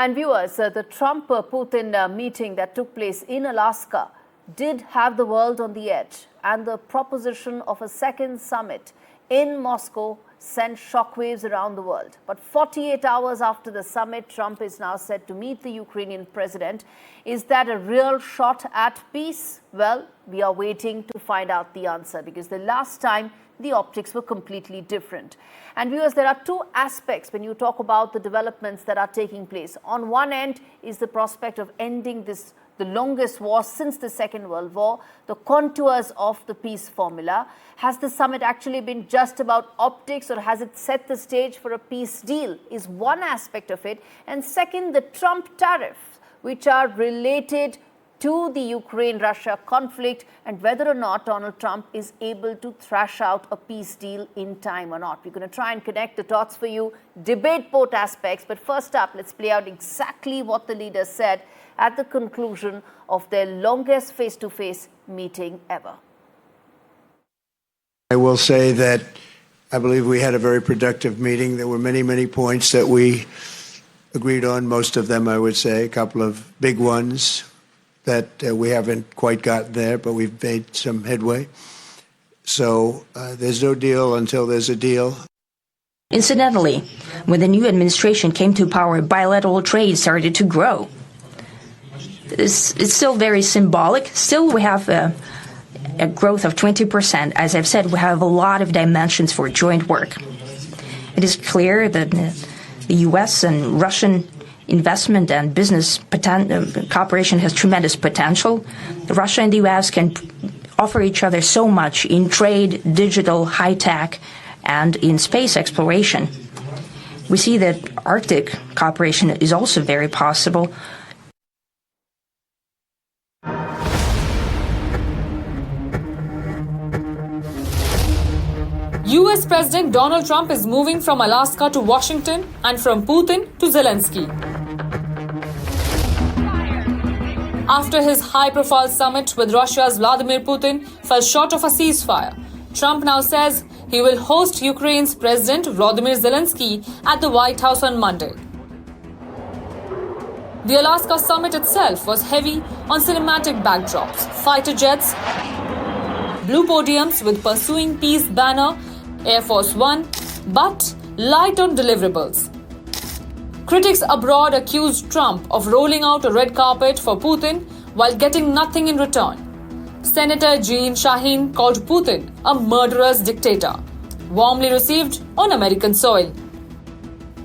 And viewers, the Trump-Putin meeting that took place in Alaska did have the world on the edge, and the proposition of a second summit in Moscow sent shockwaves around the world. But 48 hours after the summit, Trump is now set to meet the Ukrainian president. Is that a real shot at peace? Well, we are waiting to find out the answer, because the last time the optics were completely different. And viewers, there are two aspects when you talk about the developments that are taking place. On one end is the prospect of ending the longest war since the Second World War, the contours of the peace formula. Has the summit actually been just about optics, or has it set the stage for a peace deal, is one aspect of it. And second, the Trump tariffs, which are related to the Ukraine-Russia conflict, and whether or not Donald Trump is able to thrash out a peace deal in time or not. We're going to try and connect the dots for you, debate both aspects. But first up, let's play out exactly what the leaders said at the conclusion of their longest face-to-face meeting ever. I will say that I believe we had a very productive meeting. There were many, many points that we agreed on, most of them, I would say, a couple of big ones that we haven't quite gotten there, but we've made some headway. So there's no deal until there's a deal. Incidentally, when the new administration came to power, bilateral trade started to grow. It's still very symbolic. Still, we have a growth of 20%. As I've said, we have a lot of dimensions for joint work. It is clear that the U.S. and Russian investment and business cooperation has tremendous potential. Russia and the U.S. can offer each other so much in trade, digital, high-tech, and in space exploration. We see that Arctic cooperation is also very possible. US President Donald Trump is moving from Alaska to Washington and from Putin to Zelenskyy. After his high-profile summit with Russia's Vladimir Putin fell short of a ceasefire, Trump now says he will host Ukraine's President Volodymyr Zelenskyy at the White House on Monday. The Alaska summit itself was heavy on cinematic backdrops, fighter jets, blue podiums with Pursuing Peace banner, Air Force One, but light on deliverables. Critics abroad accused Trump of rolling out a red carpet for Putin while getting nothing in return. Senator Jeanne Shaheen called Putin a murderous dictator, warmly received on American soil.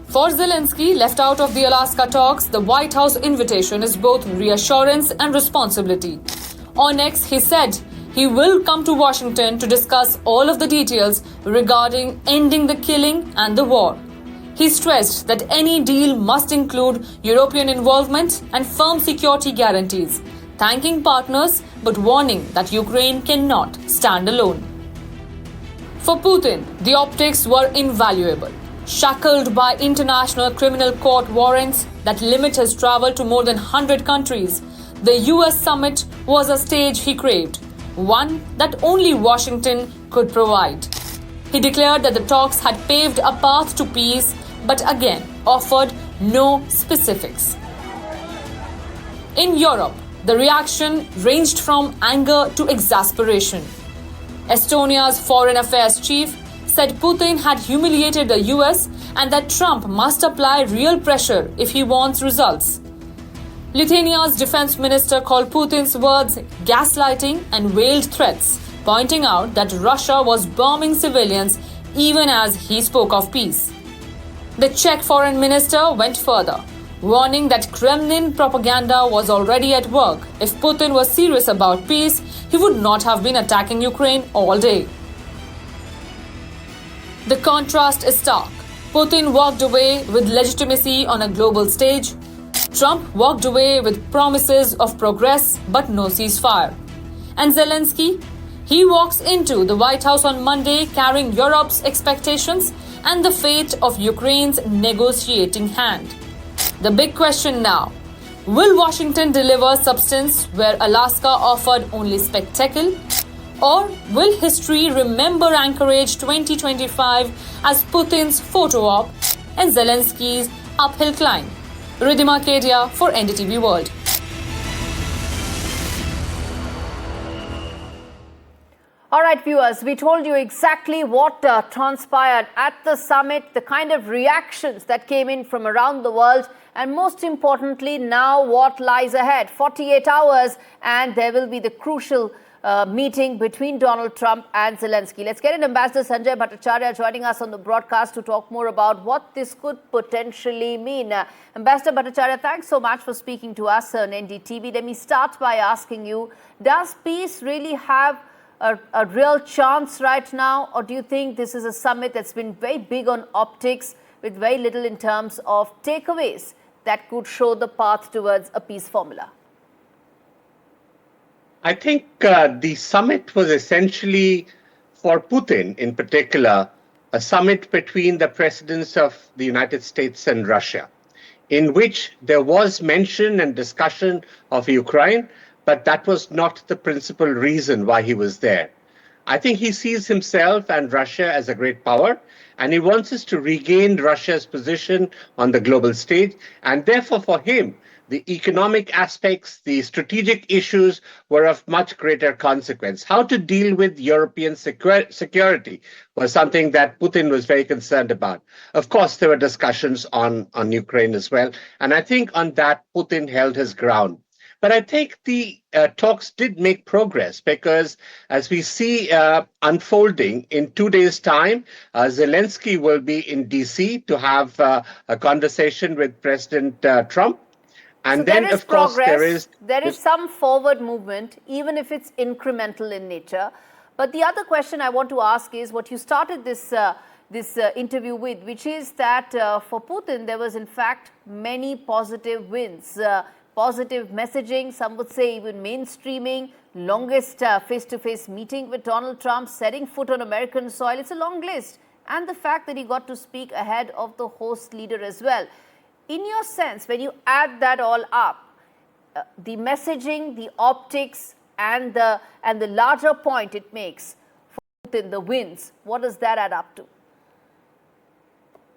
For Zelenskyy, left out of the Alaska talks, the White House invitation is both reassurance and responsibility. On X, he said he will come to Washington to discuss all of the details regarding ending the killing and the war. He stressed that any deal must include European involvement and firm security guarantees, thanking partners but warning that Ukraine cannot stand alone. For Putin, the optics were invaluable. Shackled by International Criminal Court warrants that limit his travel to more than 100 countries, the US summit was a stage he craved, one that only Washington could provide. He declared that the talks had paved a path to peace, but again offered no specifics. In Europe, the reaction ranged from anger to exasperation. Estonia's foreign affairs chief said Putin had humiliated the US and that Trump must apply real pressure if he wants results. Lithuania's defense minister called Putin's words gaslighting and veiled threats, pointing out that Russia was bombing civilians even as he spoke of peace. The Czech foreign minister went further, warning that Kremlin propaganda was already at work. If Putin was serious about peace, he would not have been attacking Ukraine all day. The contrast is stark. Putin walked away with legitimacy on a global stage. Trump walked away with promises of progress but no ceasefire. And Zelenskyy? He walks into the White House on Monday carrying Europe's expectations and the fate of Ukraine's negotiating hand. The big question now, will Washington deliver substance where Alaska offered only spectacle? Or will history remember Anchorage 2025 as Putin's photo op and Zelenskyy's uphill climb? Ridhima Kedia for NDTV World. All right, viewers, we told you exactly what transpired at the summit, the kind of reactions that came in from around the world, and most importantly, now what lies ahead. 48 hours, and there will be the crucial meeting between Donald Trump and Zelenskyy. Let's get in Ambassador Sanjay Bhattacharya joining us on the broadcast to talk more about what this could potentially mean. Ambassador Bhattacharya, thanks so much for speaking to us on NDTV. Let me start by asking you, does peace really have a real chance right now, or do you think this is a summit that's been very big on optics with very little in terms of takeaways that could show the path towards a peace formula? I think the summit was essentially, for Putin in particular, a summit between the presidents of the United States and Russia, in which there was mention and discussion of Ukraine, but that was not the principal reason why he was there. I think he sees himself and Russia as a great power, and he wants us to regain Russia's position on the global stage. And therefore, for him, the economic aspects, the strategic issues were of much greater consequence. How to deal with European security was something that Putin was very concerned about. Of course, there were discussions on Ukraine as well. And I think on that, Putin held his ground. But I think the talks did make progress because, as we see unfolding in 2 days' time, Zelenskyy will be in D.C. to have a conversation with President Trump. And so then, of course, there is some forward movement, even if it's incremental in nature. But the other question I want to ask is what you started this interview with, which is that for Putin, there was in fact many positive wins. Positive messaging, some would say even mainstreaming, longest face-to-face meeting with Donald Trump, setting foot on American soil. It's a long list. And the fact that he got to speak ahead of the host leader as well. In your sense, when you add that all up, the messaging, the optics, and the larger point it makes for Putin, the wins, what does that add up to?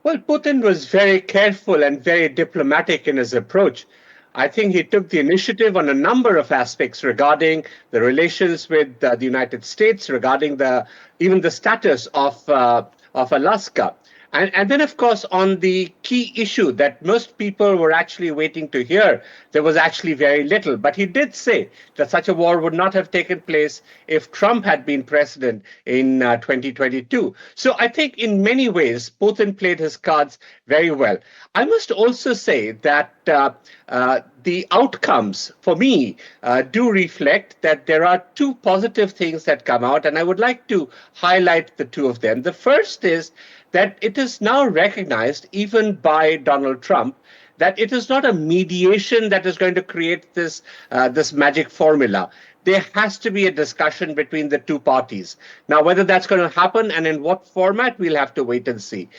Well, Putin was very careful and very diplomatic in his approach. I think he took the initiative on a number of aspects regarding the relations with the United States, regarding even the status of Alaska. And then, of course, on the key issue that most people were actually waiting to hear, there was actually very little. But he did say that such a war would not have taken place if Trump had been president in 2022. So I think in many ways, Putin played his cards very well. I must also say that the outcomes, for me, do reflect that there are two positive things that come out, and I would like to highlight the two of them. The first is that it is now recognized, even by Donald Trump, that it is not a mediation that is going to create this magic formula. There has to be a discussion between the two parties. Now, whether that's going to happen and in what format, we'll have to wait and see.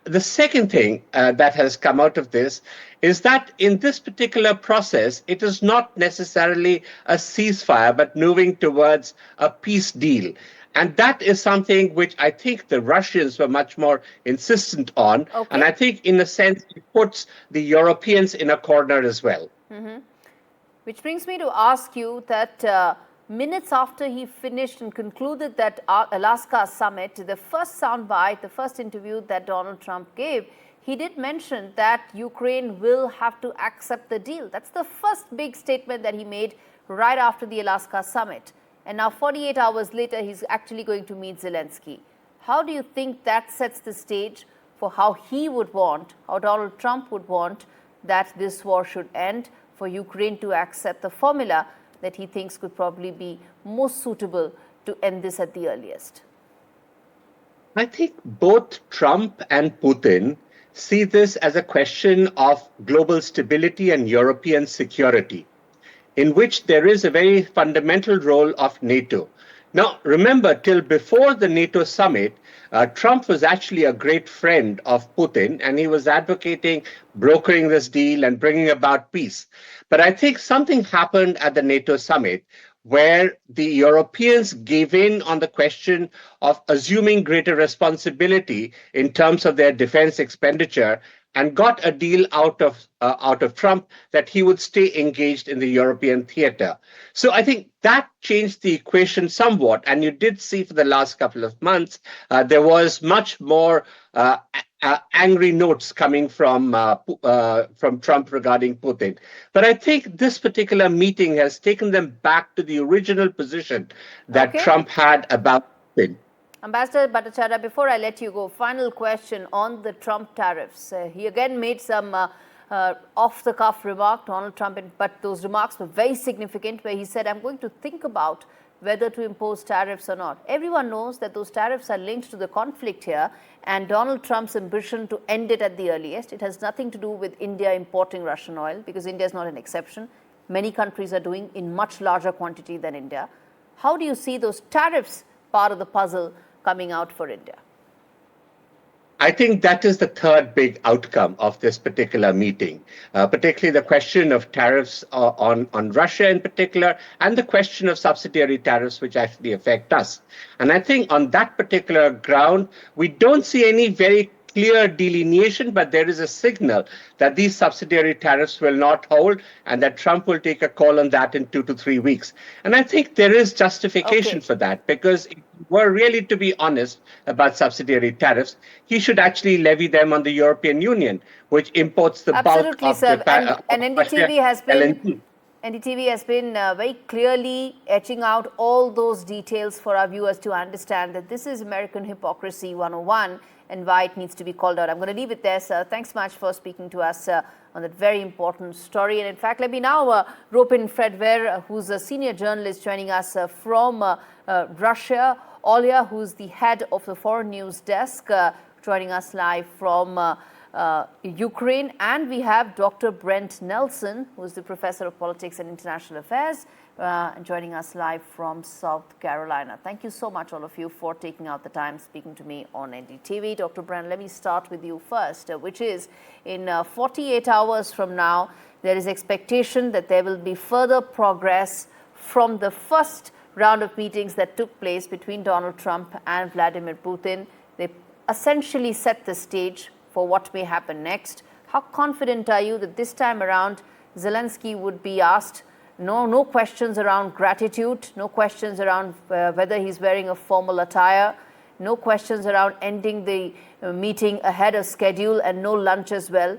The second thing that has come out of this is that in this particular process, it is not necessarily a ceasefire, but moving towards a peace deal. And that is something which I think the Russians were much more insistent on. Okay. And I think, in a sense, it puts the Europeans in a corner as well. Mm-hmm. Which brings me to ask you that minutes after he finished and concluded that Alaska summit, the first soundbite, the first interview that Donald Trump gave, he did mention that Ukraine will have to accept the deal. That's the first big statement that he made right after the Alaska summit. And now 48 hours later, he's actually going to meet Zelenskyy. How do you think that sets the stage for how he would want, how Donald Trump would want that this war should end, for Ukraine to accept the formula that he thinks could probably be most suitable to end this at the earliest? I think both Trump and Putin see this as a question of global stability and European security, in which there is a very fundamental role of NATO. Now, remember, till before the NATO summit, Trump was actually a great friend of Putin, and he was advocating brokering this deal and bringing about peace. But I think something happened at the NATO summit where the Europeans gave in on the question of assuming greater responsibility in terms of their defense expenditure, and got a deal out of Trump that he would stay engaged in the European theater. So I think that changed the equation somewhat. And you did see for the last couple of months, there was much more angry notes coming from Trump regarding Putin. But I think this particular meeting has taken them back to the original position that Trump had about Putin. Ambassador Bhattacharya, before I let you go, final question on the Trump tariffs. He again made some off-the-cuff remark, Donald Trump, but those remarks were very significant, where he said, I'm going to think about whether to impose tariffs or not. Everyone knows that those tariffs are linked to the conflict here and Donald Trump's ambition to end it at the earliest. It has nothing to do with India importing Russian oil, because India is not an exception. Many countries are doing in much larger quantity than India. How do you see those tariffs part of the puzzle coming out for India? I think that is the third big outcome of this particular meeting, particularly the question of tariffs on Russia in particular, and the question of subsidiary tariffs, which actually affect us. And I think on that particular ground, we don't see any very clear delineation, but there is a signal that these subsidiary tariffs will not hold and that Trump will take a call on that in 2 to 3 weeks. And I think there is justification for that, because if we're really to be honest about subsidiary tariffs, he should actually levy them on the European Union, which imports the bulk of Japan. And NDTV has been very clearly etching out all those details for our viewers to understand that this is American hypocrisy 101 and why it needs to be called out. I'm going to leave it there, sir. Thanks so much for speaking to us on that very important story. And in fact, let me now rope in Fred Ware, who's a senior journalist joining us from Russia. Olia, who's the head of the Foreign News Desk, joining us live from Ukraine. And we have Dr. Brent Nelson, who's the professor of politics and international affairs, and joining us live from South Carolina. Thank you so much, all of you, for taking out the time speaking to me on NDTV. Dr. Brent, let me start with you first, which is in 48 hours from now, there is expectation that there will be further progress from the first round of meetings that took place between Donald Trump and Vladimir Putin. They essentially set the stage for what may happen next. How confident are you that this time around Zelenskyy would be asked no questions around gratitude, no questions around whether he's wearing a formal attire, no questions around ending the meeting ahead of schedule, and no lunch as well?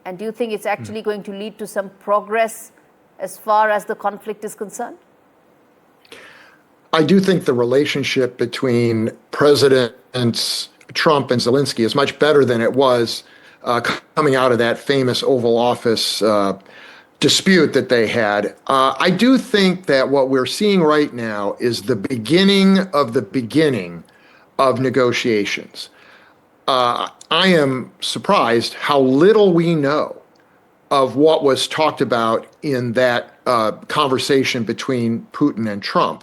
And do you think it's actually going to lead to some progress as far as the conflict is concerned? I do think the relationship between Presidents Trump and Zelenskyy is much better than it was coming out of that famous Oval Office dispute that they had. I do think that what we're seeing right now is the beginning of negotiations. I am surprised how little we know of what was talked about in that conversation between Putin and Trump.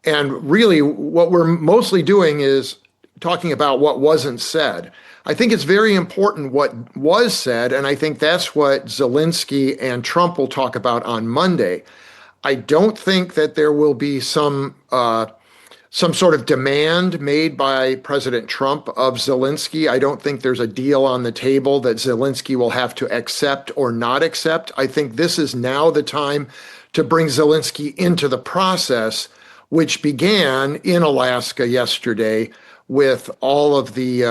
And really, what we're mostly doing is talking about what wasn't said. I think it's very important what was said, and I think that's what Zelenskyy and Trump will talk about on Monday. I don't think that there will be some sort of demand made by President Trump of Zelenskyy. I don't think there's a deal on the table that Zelenskyy will have to accept or not accept. I think this is now the time to bring Zelenskyy into the process, which began in Alaska yesterday with all of the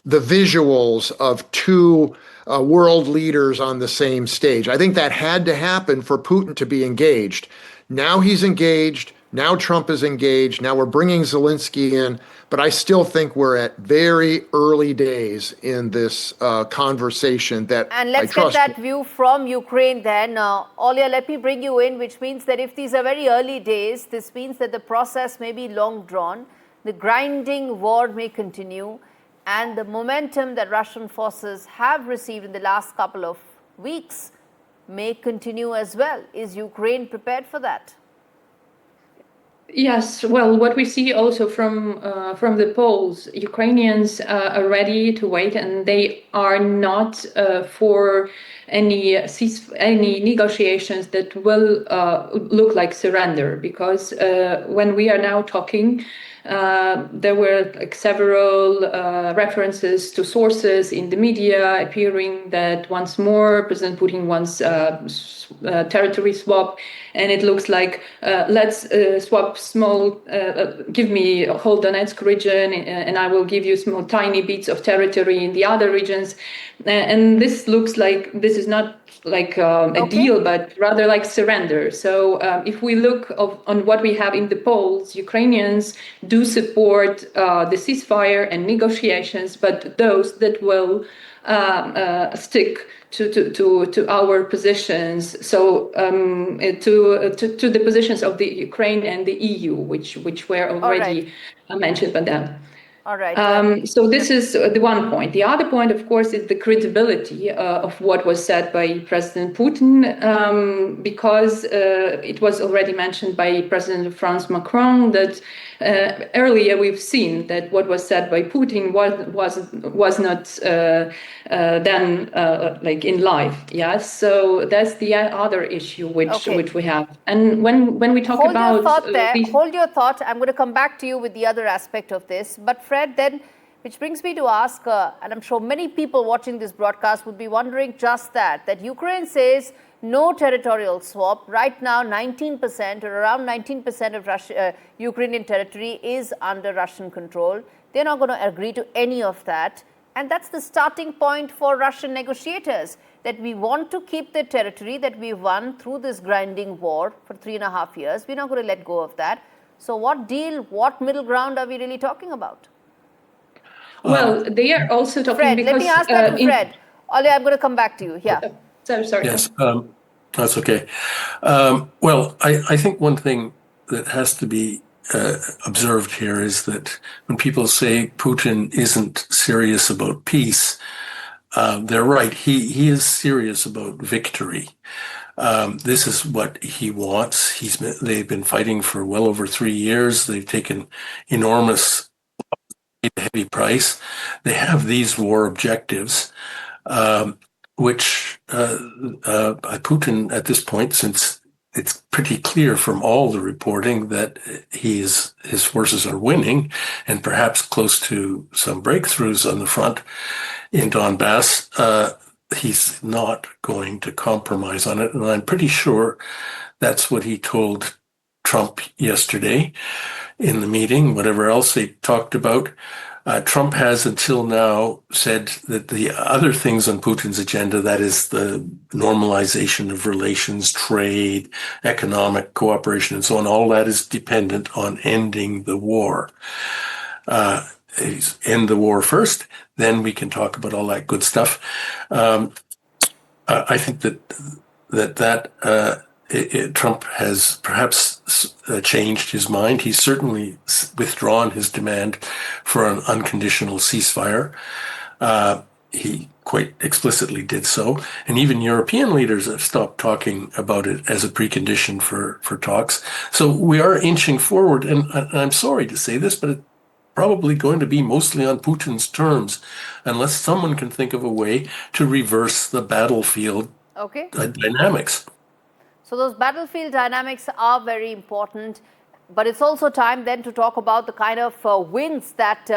visuals of two world leaders on the same stage. I think that had to happen for Putin to be engaged. Now he's engaged. Now Trump is engaged. Now we're bringing Zelenskyy in. But I still think we're at very early days in this conversation that And let's get that view from Ukraine then. Olia, let me bring you in, which means that if these are very early days, this means that the process may be long drawn. The grinding war may continue, and the momentum that Russian forces have received in the last couple of weeks may continue as well. Is Ukraine prepared for that? Yes, well, what we see also from the polls, Ukrainians are ready to wait, and they are not for any negotiations that will look like surrender, because when we are now talking, There were like several references to sources in the media appearing that once more President Putin wants territory swap, and it looks like let's swap small, give me a whole Donetsk region and I will give you small tiny bits of territory in the other regions. And this looks like this is not like a deal, but rather like surrender. So if we look on what we have in the polls, Ukrainians do support the ceasefire and negotiations, but those that will stick to our positions, so to the positions of the Ukraine and the EU, which were already mentioned by them. All right. So this is the one point. The other point, of course, is the credibility of what was said by President Putin, because it was already mentioned by President France Macron that earlier we've seen that what was said by Putin was not then like in live. Yes, so that's the other issue which we have. And when we talk about hold your thought. I'm going to come back to you with the other aspect of this. But Fred, then, which brings me to ask, and I'm sure many people watching this broadcast would be wondering just that Ukraine says no territorial swap. Right now, 19% or around 19% of Ukrainian territory is under Russian control. They're not going to agree to any of that. And that's the starting point for Russian negotiators, that we want to keep the territory that we won through this grinding war for 3.5 years. We're not going to let go of that. So what deal, what middle ground are we really talking about? Well, they are also talking Fred, because... let me ask that to Fred. Ollie, I'm going to come back to you. Yeah. Sorry. Yes, that's okay. Well, I think one thing that has to be observed here is that when people say Putin isn't serious about peace, they're right. He is serious about victory. This is what he wants. They've been fighting for well over 3 years. They've taken enormous, heavy price. They have these war objectives, which Putin at this point, since it's pretty clear from all the reporting that his forces are winning and perhaps close to some breakthroughs on the front in Donbass, he's not going to compromise on it. And I'm pretty sure that's what he told Trump yesterday in the meeting, whatever else they talked about. Trump has until now said that the other things on Putin's agenda, that is the normalization of relations, trade, economic cooperation, and so on, all that is dependent on ending the war. End the war first, then we can talk about all that good stuff. I think that Trump has perhaps changed his mind. He's certainly withdrawn his demand for an unconditional ceasefire. He quite explicitly did so. And even European leaders have stopped talking about it as a precondition for talks. So we are inching forward. And I'm sorry to say this, but it's probably going to be mostly on Putin's terms, unless someone can think of a way to reverse the battlefield dynamics. So those battlefield dynamics are very important, but it's also time then to talk about the kind of wins that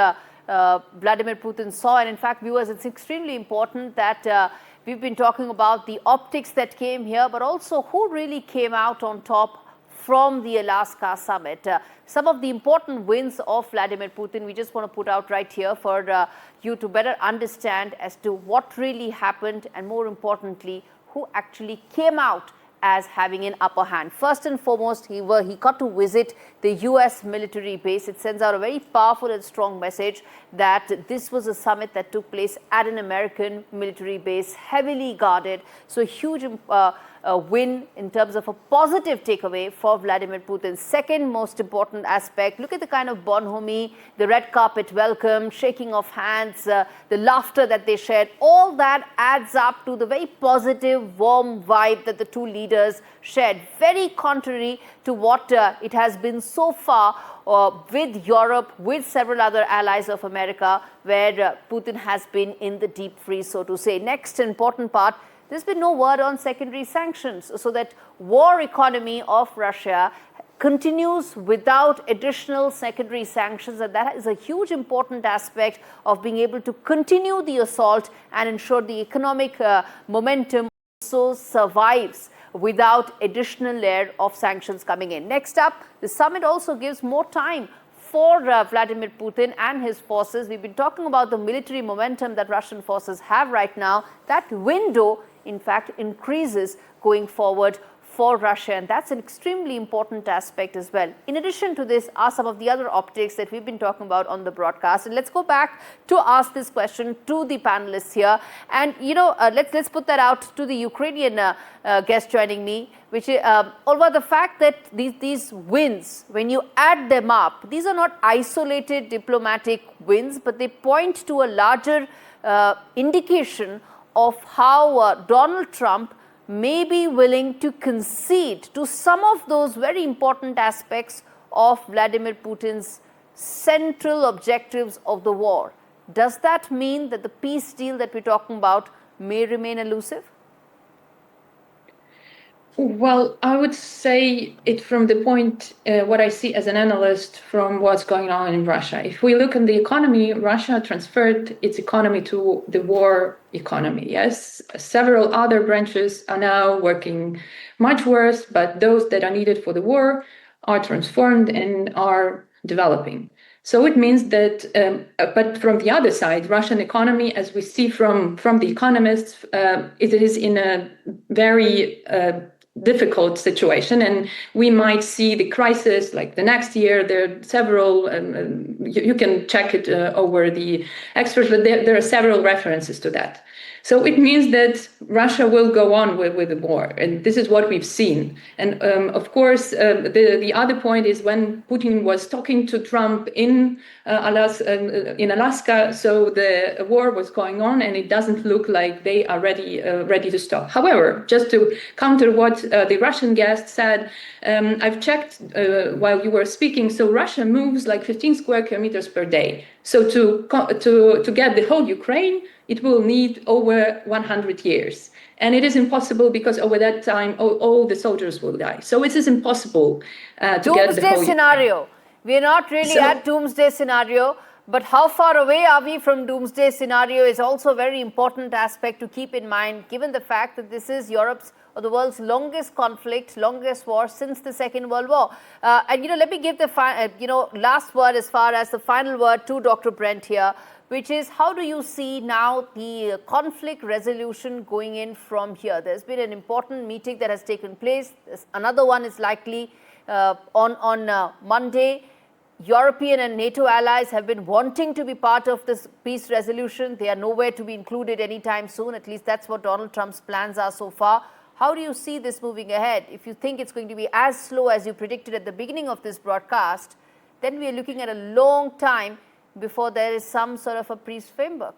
Vladimir Putin saw. And in fact, viewers, it's extremely important that we've been talking about the optics that came here, but also who really came out on top from the Alaska summit. Some of the important wins of Vladimir Putin, we just want to put out right here for you to better understand as to what really happened, and more importantly, who actually came out as having an upper hand. First and foremost, he got to visit the US military base. It sends out a very powerful and strong message that this was a summit that took place at an American military base, heavily guarded. So a huge win in terms of a positive takeaway for Vladimir Putin. Second most important aspect, look at the kind of bonhomie, the red carpet welcome, shaking of hands, the laughter that they shared. All that adds up to the very positive, warm vibe that the two leaders shared. Very contrary to what it has been so far with Europe, with several other allies of America, where Putin has been in the deep freeze, so to say. Next important part, there's been no word on secondary sanctions, so that war economy of Russia continues without additional secondary sanctions, and that is a huge important aspect of being able to continue the assault and ensure the economic momentum also survives without additional layer of sanctions coming in. Next up, the summit also gives more time for Vladimir Putin and his forces. We've been talking about the military momentum that Russian forces have right now. That window, in fact, increases going forward for Russia, and that's an extremely important aspect as well. In addition to this are some of the other optics that we've been talking about on the broadcast, and let's go back to ask this question to the panelists here. And let's put that out to the Ukrainian guest joining me, which is Olva, the fact that these wins, when you add them up, these are not isolated diplomatic wins, but they point to a larger indication of how Donald Trump may be willing to concede to some of those very important aspects of Vladimir Putin's central objectives of the war. Does that mean that the peace deal that we're talking about may remain elusive? Well, I would say it from the point, what I see as an analyst from what's going on in Russia. If we look at the economy, Russia transferred its economy to the war economy. Yes, several other branches are now working much worse, but those that are needed for the war are transformed and are developing. So it means that, but from the other side, Russian economy, as we see from the economists, it is in a very difficult situation, and we might see the crisis like the next year. There are several, you can check it over the experts, but there are several references to that. So it means that Russia will go on with the war, and this is what we've seen. And of course, the other point is when Putin was talking to Trump in Alaska, so the war was going on, and it doesn't look like they are ready to stop. However, just to counter what the Russian guest said, I've checked while you were speaking. So Russia moves like 15 square kilometers per day. So to get the whole Ukraine, it will need over 100 years. And it is impossible because over that time, all the soldiers will die. So it is impossible to get the whole Doomsday scenario. We're not really at doomsday scenario, but how far away are we from doomsday scenario is also a very important aspect to keep in mind, given the fact that this is Europe's or the world's longest conflict, longest war since the Second World War. And let me give the last word as far as the final word to Dr. Brent here, which is how do you see now the conflict resolution going in from here? There's been an important meeting that has taken place. Another one is likely on Monday. European and NATO allies have been wanting to be part of this peace resolution. They are nowhere to be included anytime soon. At least that's what Donald Trump's plans are so far. How do you see this moving ahead? If you think it's going to be as slow as you predicted at the beginning of this broadcast, then we are looking at a long time before there is some sort of a peace framework.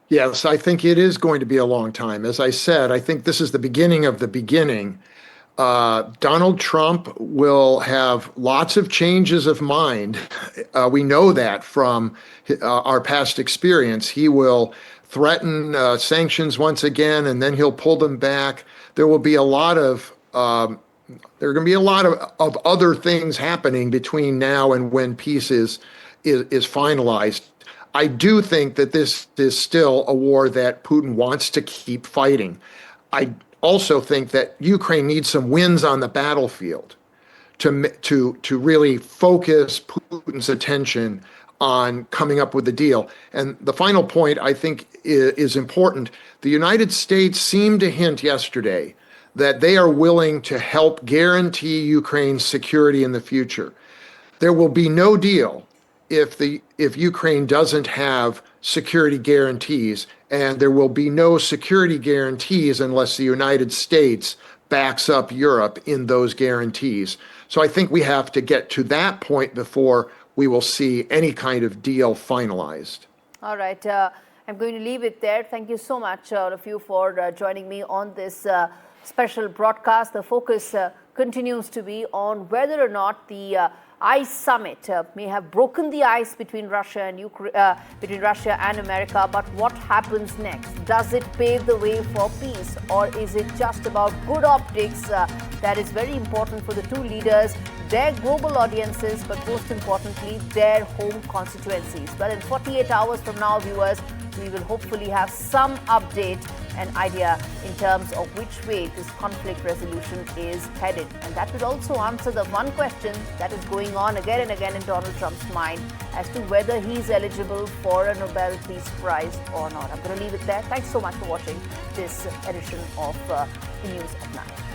Yes, I think it is going to be a long time. As I said, I think this is the beginning of the beginning. Donald Trump will have lots of changes of mind. We know that from our past experience. He will threaten sanctions once again, and then he'll pull them back. There will be a lot of there are going to be a lot of other things happening between now and when peace is finalized. I do think that this is still a war that Putin wants to keep fighting. I also think that Ukraine needs some wins on the battlefield to really focus Putin's attention on coming up with a deal. And the final point I think is important. The United States seemed to hint yesterday that they are willing to help guarantee Ukraine's security in the future. There will be no deal if Ukraine doesn't have security guarantees, and there will be no security guarantees unless the United States backs up Europe in those guarantees. So I think we have to get to that point before we will see any kind of deal finalized. All right. I'm going to leave it there. Thank you so much, all of you, for joining me on this special broadcast. The focus continues to be on whether or not the ice summit may have broken the ice between Russia and America. But what happens next? Does it pave the way for peace, or is it just about good optics? That is very important for the two leaders, their global audiences, but most importantly, their home constituencies. Well, in 48 hours from now, viewers, we will hopefully have some update and idea in terms of which way this conflict resolution is headed. And that will also answer the one question that is going on again and again in Donald Trump's mind as to whether he's eligible for a Nobel Peace Prize or not. I'm going to leave it there. Thanks so much for watching this edition of the News at 9.